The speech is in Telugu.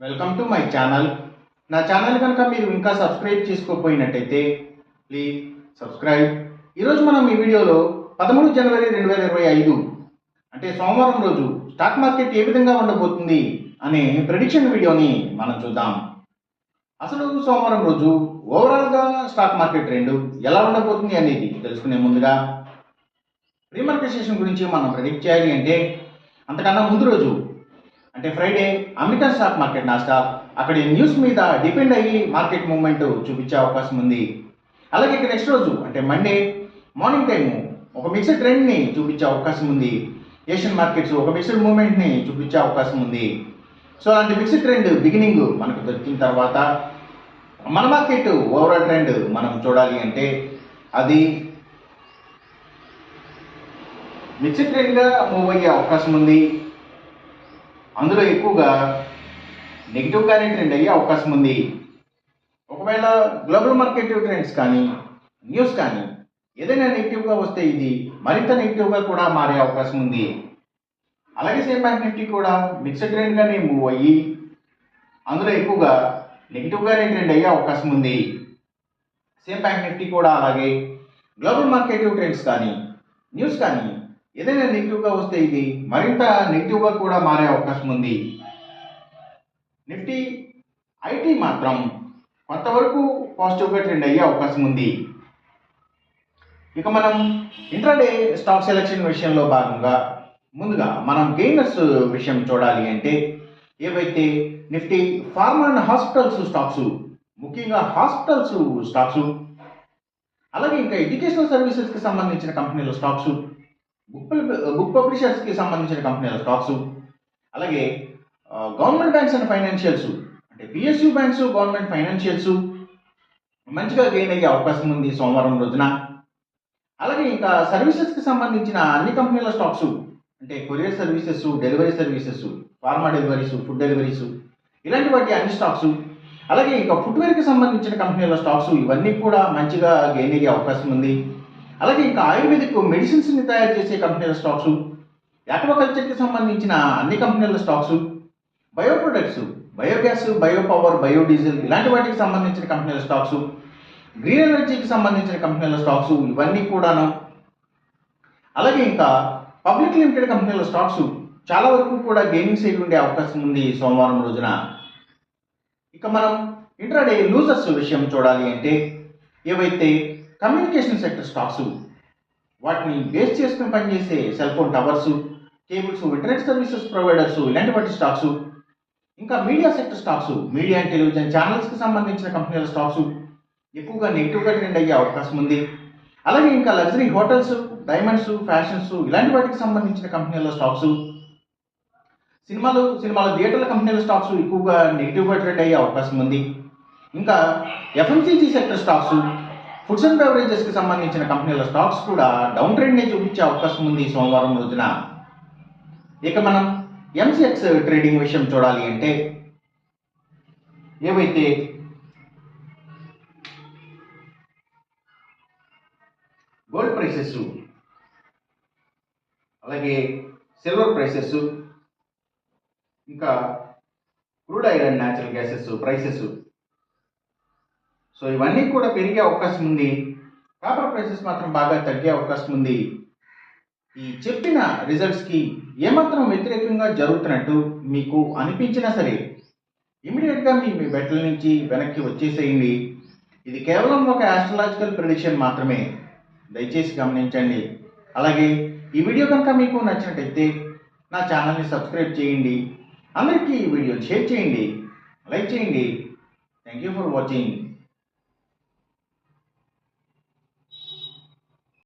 Welcome to my channel. నా ఛానల్ కనుక మీరు ఇంకా సబ్స్క్రైబ్ చేసుకోకపోయినట్టయితే ప్లీజ్ సబ్స్క్రైబ్. ఈరోజు మనం ఈ వీడియోలో 13 జనవరి 2025 అంటే సోమవారం రోజు స్టాక్ మార్కెట్ ఏ విధంగా ఉండబోతుంది అనే ప్రెడిక్షన్ వీడియోని మనం చూద్దాం. అసలు సోమవారం రోజు ఓవరాల్గా స్టాక్ మార్కెట్ ట్రెండ్ ఎలా ఉండబోతుంది అనేది తెలుసుకునే ముందుగా ప్రీమార్కెట్ సెషన్ గురించి మనం ప్రెడిక్ట్ చేయాలి అంటే అంతకన్నా ముందు రోజు అంటే Friday American stock market Nasdaq అక్కడి న్యూస్ మీద డిపెండ్ అయ్యి మార్కెట్ మూవ్మెంట్ చూపించే అవకాశం ఉంది. అలాగే ఇక నెక్స్ట్ రోజు అంటే మండే మార్నింగ్ టైము ఒక మిక్స్డ్ ట్రెండ్ని చూపించే అవకాశం ఉంది. ఏషియన్ మార్కెట్స్ ఒక మిక్స్డ్ మూవ్మెంట్ని చూపించే అవకాశం ఉంది. సో అలాంటి మిక్స్డ్ ట్రెండ్ బిగినింగ్ మనకు దొరికిన తర్వాత మన మార్కెట్ ఓవరాల్ ట్రెండ్ మనం చూడాలి అంటే అది మిక్స్డ్ ట్రెండ్గా మూవ్ అయ్యే అవకాశం ఉంది. అందులో ఎక్కువగా నెగిటివ్గానే ట్రెండ్ అయ్యే అవకాశం ఉంది. ఒకవేళ గ్లోబల్ మార్కెట్ ట్రెండ్స్ కానీ న్యూస్ కానీ ఏదైనా నెగిటివ్గా వస్తే ఇది మరింత నెగిటివ్గా కూడా మారే అవకాశం ఉంది. అలాగే సేమ్ బ్యాంక్ నిఫ్టీ కూడా మిక్స్డ్ ట్రెండ్గానే మూవ్ అయ్యి అందులో ఎక్కువగా నెగిటివ్గానే ట్రెండ్ అయ్యే అవకాశం ఉంది. సేమ్ బ్యాంక్ నిఫ్టీ కూడా అలాగే గ్లోబల్ మార్కెట్ ట్రెండ్స్ కానీ న్యూస్ కానీ ఏదైనా నెగిటివ్గా వస్తే ఇది మరింత నెగిటివ్గా కూడా మారే అవకాశం ఉంది. నిఫ్టీ ఐటీ మాత్రం కొంతవరకు పాజిటివ్గా ట్రెండ్ అయ్యే అవకాశం ఉంది. ఇక మనం ఇంట్రాడే స్టాక్ సెలెక్షన్ విషయంలో భాగంగా ముందుగా మనం గెయినర్స్ విషయం చూడాలి అంటే ఏవైతే Nifty pharma and hospitals stocks ముఖ్యంగా హాస్పిటల్స్ స్టాక్స్ అలాగే ఇంకా ఎడ్యుకేషనల్ సర్వీసెస్కి సంబంధించిన కంపెనీల స్టాక్స్ బుక్ పబ్లిషర్స్కి సంబంధించిన కంపెనీల స్టాక్స్ అలాగే గవర్నమెంట్ బ్యాంక్స్ అండ్ ఫైనాన్షియల్స్ అంటే పిఎస్యూ బ్యాంక్స్ గవర్నమెంట్ ఫైనాన్షియల్స్ మంచిగా గెయిన్ అయ్యే అవకాశం ఉంది సోమవారం రోజున. అలాగే ఇంకా సర్వీసెస్కి సంబంధించిన అన్ని కంపెనీల స్టాక్స్ అంటే courier services delivery services pharma deliveries food deliveries ఇలాంటి వాటి అన్ని స్టాక్స్ అలాగే ఇంకా ఫుట్వేర్కి సంబంధించిన కంపెనీల స్టాక్స్ ఇవన్నీ కూడా మంచిగా గెయిన్ అయ్యే అవకాశం ఉంది. అలాగే ఇంకా ఆయుర్వేదిక్ మెడిసిన్స్ని తయారు చేసే కంపెనీల స్టాక్స్ యాక్వాకల్చర్కి సంబంధించిన అన్ని కంపెనీల stocks bio products biogas bio power biodiesel ఇలాంటి వాటికి సంబంధించిన కంపెనీల స్టాక్స్ గ్రీన్ ఎనర్జీకి సంబంధించిన కంపెనీల స్టాక్స్ ఇవన్నీ కూడాను అలాగే ఇంకా పబ్లిక్ లిమిటెడ్ కంపెనీల స్టాక్స్ చాలా వరకు కూడా గెయినింగ్ సైడ్ ఉండే అవకాశం ఉంది సోమవారం రోజున. ఇక మనం ఇంట్రాడే లూజర్స్ విషయం చూడాలి అంటే ఏవైతే కమ్యూనికేషన్ సెక్టర్ స్టాక్స్ వాటిని బేస్ చేసుకుని పనిచేసే cell phone towers cables internet services providers ఇలాంటి వాటి స్టాక్స్ ఇంకా media sector stocks media and television ఛానల్స్కి సంబంధించిన కంపెనీల స్టాక్స్ ఎక్కువగా నెగిటివ్గా ట్రెండ్ అయ్యే అవకాశం ఉంది. అలాగే ఇంకా లగ్జరీ హోటల్స్ డైమండ్స్ ఫ్యాషన్స్ ఇలాంటి వాటికి సంబంధించిన కంపెనీల స్టాక్స్ సినిమాల థియేటర్ల కంపెనీల స్టాక్స్ ఎక్కువగా నెగిటివ్గా ట్రెండ్ అయ్యే అవకాశం ఉంది. ఇంకా FMCG sector stocks foods and బెవరేజెస్కి సంబంధించిన కంపెనీల స్టాక్స్ కూడా డౌన్ ట్రెండ్ని చూపించే అవకాశం ఉంది సోమవారం రోజున. ఇక మనం ఎంసీఎక్స్ ట్రేడింగ్ విషయం చూడాలి అంటే ఏవైతే గోల్డ్ ప్రైసెస్ అలాగే సిల్వర్ ప్రైసెస్ ఇంకా crude oil and natural gases prices so ఇవన్నీ కూడా పెరిగే అవకాశం ఉంది. కాపర్ ప్రైసెస్ మాత్రం బాగా తగ్గే అవకాశం ఉంది. ఈ చెప్పిన రిజల్ట్స్కి ఏమాత్రం వ్యతిరేకంగా జరుగుతున్నట్టు మీకు అనిపించినా సరే ఇమీడియట్గా మీ బెట్ల నుంచి వెనక్కి వచ్చేసేయండి. ఇది కేవలం ఒక ఆస్ట్రాలజికల్ ప్రెడిక్షన్ మాత్రమే, దయచేసి గమనించండి. అలాగే ఈ వీడియో కనుక మీకు నచ్చినట్టయితే నా ఛానల్ని సబ్స్క్రైబ్ చేయండి. అందరికీ ఈ వీడియోని షేర్ చేయండి, లైక్ చేయండి. Thank you for watching.